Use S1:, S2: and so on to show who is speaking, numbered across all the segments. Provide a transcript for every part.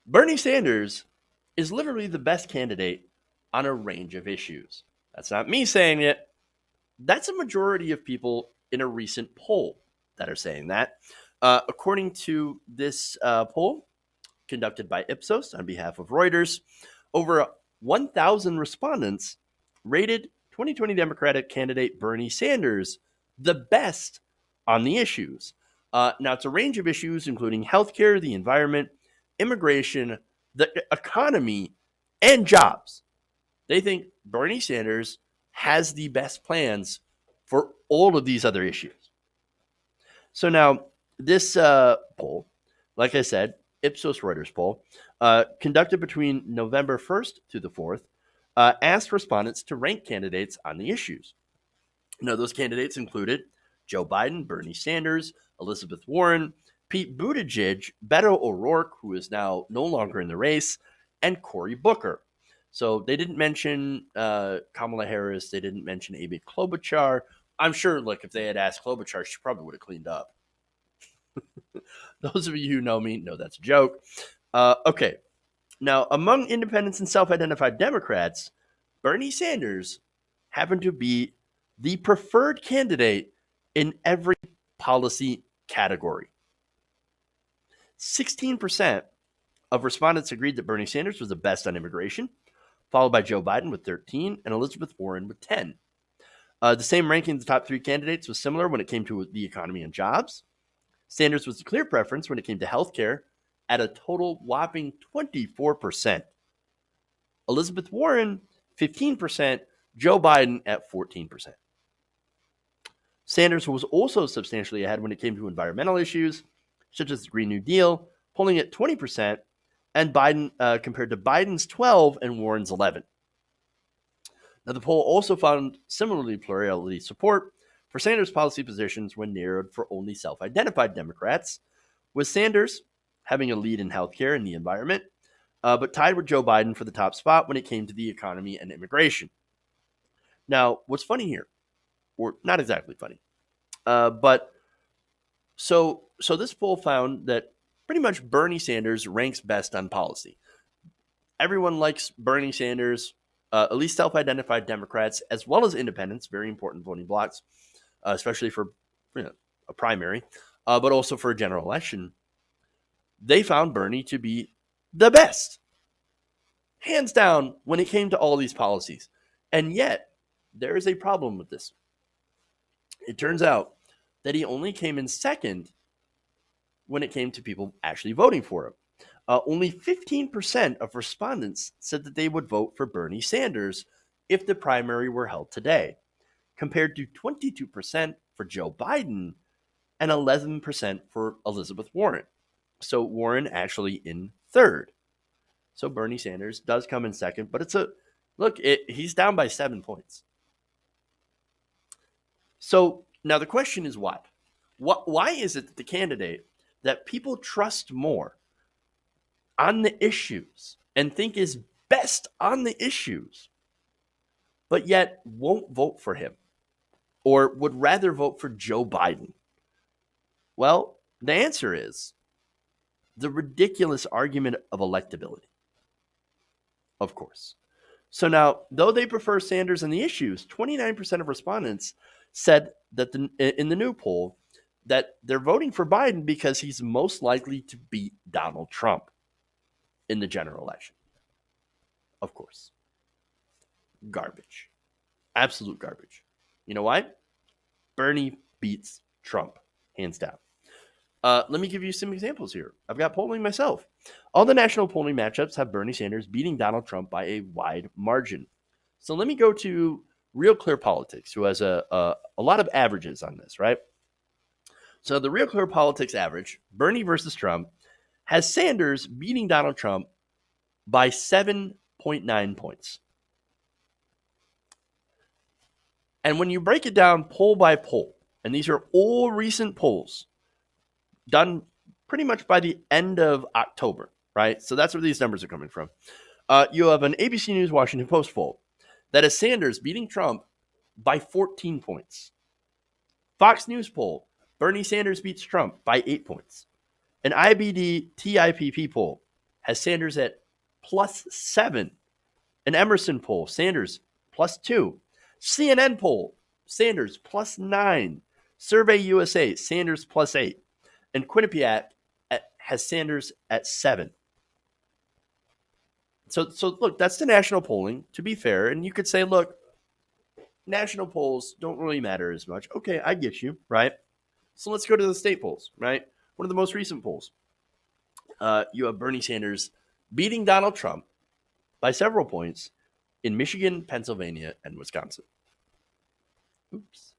S1: Bernie Sanders is literally the best candidate on a range of issues. That's not me saying it. That's a majority of people in a recent poll that are saying that. According to this poll conducted by Ipsos on behalf of Reuters, over 1,000 respondents rated 2020 Democratic candidate Bernie Sanders the best on the issues. Now, it's a range of issues, including healthcare, the environment, immigration, the economy, and jobs. They think Bernie Sanders has the best plans for all of these other issues. So now, this poll, like I said, Ipsos Reuters poll, conducted between November 1st to the 4th, asked respondents to rank candidates on the issues. Now, those candidates included Joe Biden, Bernie Sanders, Elizabeth Warren, Pete Buttigieg, Beto O'Rourke, who is now no longer in the race, and Cory Booker. So they didn't mention Kamala Harris. They didn't mention Amy Klobuchar. I'm sure, like, if they had asked Klobuchar, she probably would have cleaned up. Those of you who know me know that's a joke. Okay. Now, among independents and self-identified Democrats, Bernie Sanders happened to be the preferred candidate in every policy category. 16% of respondents agreed that Bernie Sanders was the best on immigration, followed by Joe Biden with 13 and Elizabeth Warren with 10. The same ranking of the top three candidates was similar when it came to the economy and jobs. Sanders was the clear preference when it came to healthcare at a total whopping 24%. Elizabeth Warren, 15%, Joe Biden at 14%. Sanders was also substantially ahead when it came to environmental issues, such as the Green New Deal, polling at 20%, and Biden compared to Biden's 12 and Warren's 11. Now, the poll also found similarly plurality support for Sanders' policy positions when narrowed for only self-identified Democrats, with Sanders having a lead in healthcare and the environment, but tied with Joe Biden for the top spot when it came to the economy and immigration. Now, what's funny here, or not exactly funny, but so this poll found that pretty much Bernie Sanders ranks best on policy. Everyone likes Bernie Sanders, at least self-identified Democrats, as well as independents, very important voting blocks, especially for a primary, but also for a general election. They found Bernie to be the best, hands down, when it came to all these policies. And yet, there is a problem with this. It turns out that he only came in second when it came to people actually voting for him. Only 15% of respondents said that they would vote for Bernie Sanders if the primary were held today, compared to 22% for Joe Biden and 11% for Elizabeth Warren. So Warren actually in third. So Bernie Sanders does come in second, but he's down by 7 points. So now the question is why? Why is it that the candidate that people trust more on the issues and think is best on the issues, but yet won't vote for him or would rather vote for Joe Biden? Well, the answer is the ridiculous argument of electability, of course. So now, though they prefer Sanders on the issues, 29% of respondents said that in the new poll that they're voting for Biden because he's most likely to beat Donald Trump in the general election. Of course. Garbage. Absolute garbage. You know why? Bernie beats Trump, hands down. Let me give you some examples here. I've got polling myself. All the national polling matchups have Bernie Sanders beating Donald Trump by a wide margin. So let me go to Real Clear Politics, who has a lot of averages on this, right? So the Real Clear Politics average, Bernie versus Trump, has Sanders beating Donald Trump by 7.9 points. And when you break it down poll by poll, and these are all recent polls done pretty much by the end of October, right? So that's where these numbers are coming from. You have an ABC News Washington Post poll that has Sanders beating Trump by 14 points. Fox News poll, Bernie Sanders beats Trump by 8 points. An IBD TIPP poll has Sanders at +7. An Emerson poll, Sanders +2. CNN poll, Sanders +9. Survey USA, Sanders +8. And Quinnipiac has Sanders at 7. So look, that's the national polling, to be fair. And you could say, look, national polls don't really matter as much. Okay, I get you, right? So let's go to the state polls, right? One of the most recent polls. You have Bernie Sanders beating Donald Trump by several points in Michigan, Pennsylvania, and Wisconsin. Oops.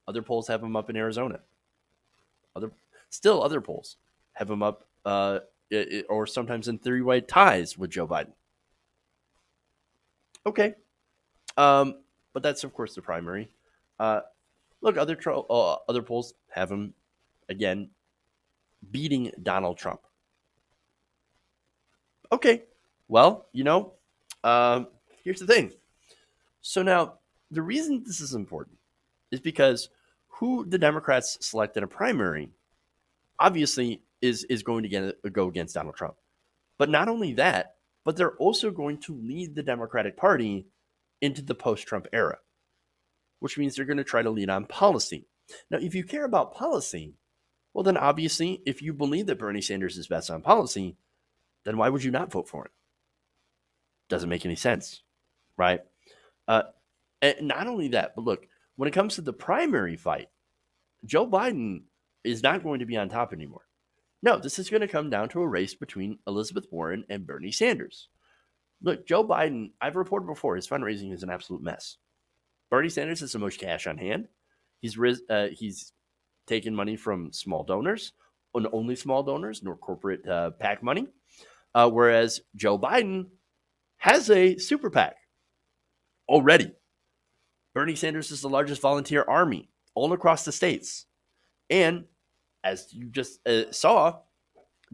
S1: Other polls have him up in Arizona. Other polls have him up, or sometimes in three-way ties with Joe Biden. Okay. But that's, of course, the primary. Look, other polls have him, again, beating Donald Trump. Okay. Well, here's the thing. So now, the reason this is important is because who the Democrats select in a primary obviously is going to go against Donald Trump. But not only that, but they're also going to lead the Democratic Party into the post-Trump era, which means they're going to try to lead on policy. Now, if you care about policy, well, then obviously, if you believe that Bernie Sanders is best on policy, then why would you not vote for him? Doesn't make any sense, right? And not only that, but look, when it comes to the primary fight, Joe Biden is not going to be on top anymore. No, this is going to come down to a race between Elizabeth Warren and Bernie Sanders. Look, Joe Biden, I've reported before, his fundraising is an absolute mess. Bernie Sanders has the most cash on hand. He's taken money from small donors, and only small donors, nor corporate PAC money, whereas Joe Biden has a super PAC already. Bernie Sanders is the largest volunteer army all across the states. And as you just saw,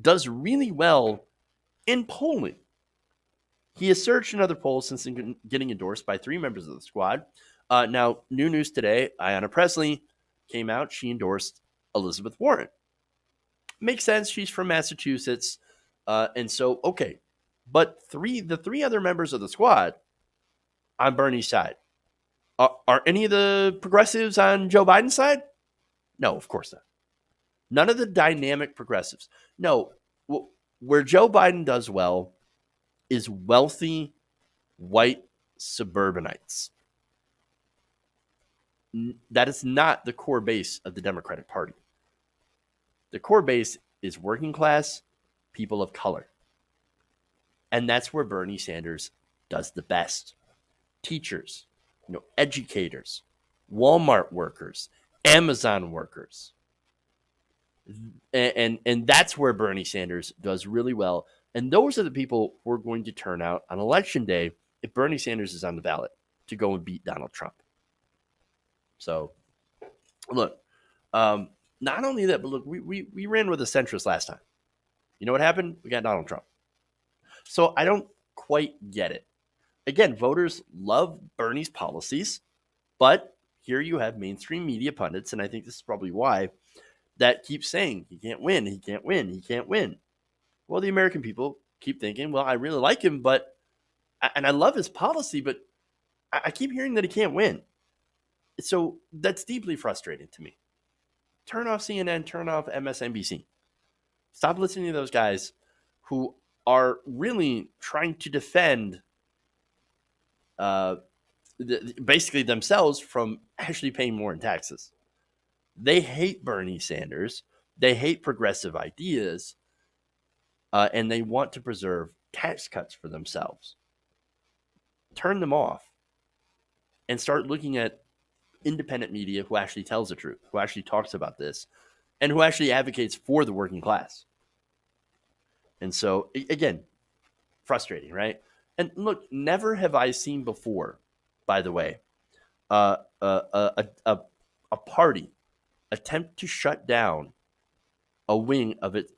S1: does really well in polling. He has surged in other polls since getting endorsed by 3 members of the squad. Now, new news today, Ayanna Pressley came out. She endorsed Elizabeth Warren. Makes sense. She's from Massachusetts. And so, okay. But the 3 other members of the squad on Bernie's side. Are any of the progressives on Joe Biden's side? No, of course not. None of the dynamic progressives. No, where Joe Biden does well is wealthy, white suburbanites. That is not the core base of the Democratic Party. The core base is working class, people of color. And that's where Bernie Sanders does the best. Teachers, educators, Walmart workers, Amazon workers. And that's where Bernie Sanders does really well. And those are the people who are going to turn out on election day if Bernie Sanders is on the ballot to go and beat Donald Trump. So, look, not only that, but look, we ran with a centrist last time. You know what happened? We got Donald Trump. So I don't quite get it. Again, voters love Bernie's policies, but here you have mainstream media pundits, and I think this is probably why, that keep saying he can't win, he can't win, he can't win. Well, the American people keep thinking, well, I really like him, and I love his policy, but I keep hearing that he can't win. So that's deeply frustrating to me. Turn off CNN, turn off MSNBC. Stop listening to those guys who are really trying to defend basically themselves from actually paying more in taxes. They hate Bernie Sanders. They hate progressive ideas. And they want to preserve tax cuts for themselves. Turn them off and start looking at independent media who actually tells the truth, who actually talks about this, and who actually advocates for the working class. And so, again, frustrating, right? And look, never have I seen before, by the way, a party attempt to shut down a wing of it,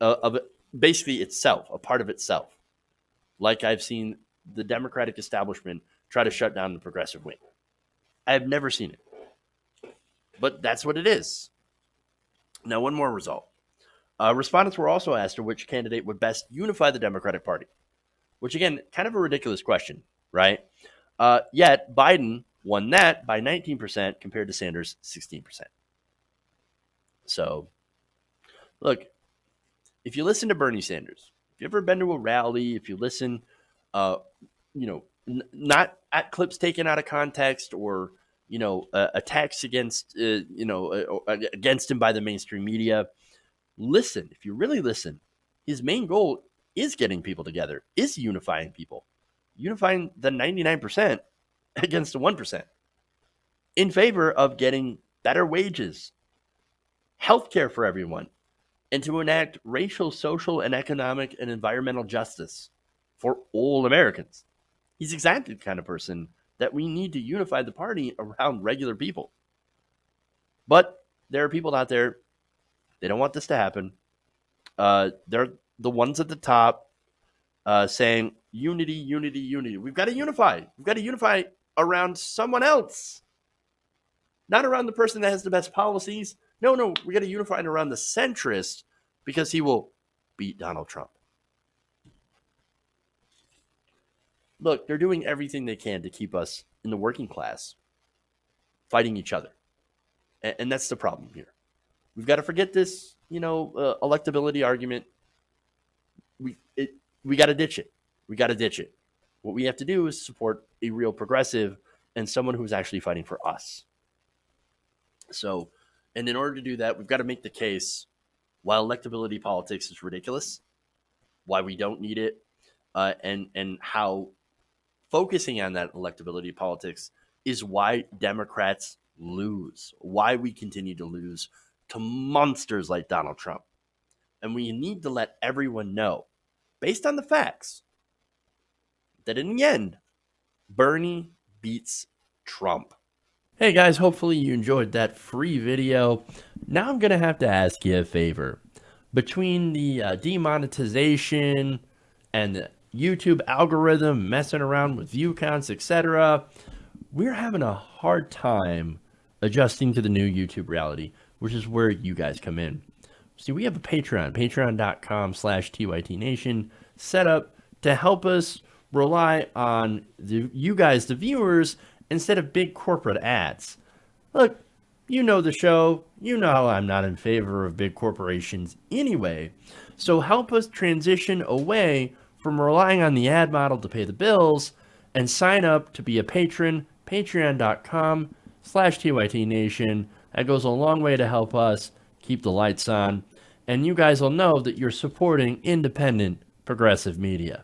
S1: basically itself, a part of itself, like I've seen the Democratic establishment try to shut down the progressive wing. I have never seen it, but that's what it is. Now, one more result. Respondents were also asked which candidate would best unify the Democratic Party, which, again, kind of a ridiculous question, right? Yet Biden won that by 19% compared to Sanders' 16%. So, look, if you listen to Bernie Sanders, if you've ever been to a rally, if you listen, not at clips taken out of context or, attacks against, against him by the mainstream media, listen. If you really listen, his main goal is getting people together, is unifying people, unifying the 99% against the 1% in favor of getting better wages, healthcare for everyone, and to enact racial, social, and economic and environmental justice for all Americans. He's exactly the kind of person that we need to unify the party around regular people. But there are people out there, they don't want this to happen. They're the ones at the top saying, unity, unity, unity. We've got to unify. We've got to unify around someone else, not around the person that has the best policies. No, we got to unify around the centrist because he will beat Donald Trump. Look, they're doing everything they can to keep us in the working class fighting each other. And that's the problem here. We've got to forget this, electability argument. We got to ditch it. We got to ditch it. What we have to do is support a real progressive and someone who's actually fighting for us. So, and in order to do that, we've got to make the case why electability politics is ridiculous, why we don't need it, and how focusing on that electability politics is why Democrats lose, why we continue to lose to monsters like Donald Trump. And we need to let everyone know, based on the facts, that in the end, Bernie beats Trump. Hey guys, hopefully you enjoyed that free video. Now I'm going to have to ask you a favor. Between the demonetization and the YouTube algorithm messing around with view counts, etc., we're having a hard time adjusting to the new YouTube reality, which is where you guys come in. See, we have a Patreon, patreon.com/TYTNation, set up to help us rely on you guys, the viewers, instead of big corporate ads. Look, you know the show. You know I'm not in favor of big corporations anyway. So help us transition away from relying on the ad model to pay the bills and sign up to be a patron, patreon.com/TYTNation. That goes a long way to help us keep the lights on. And you guys will know that you're supporting independent progressive media.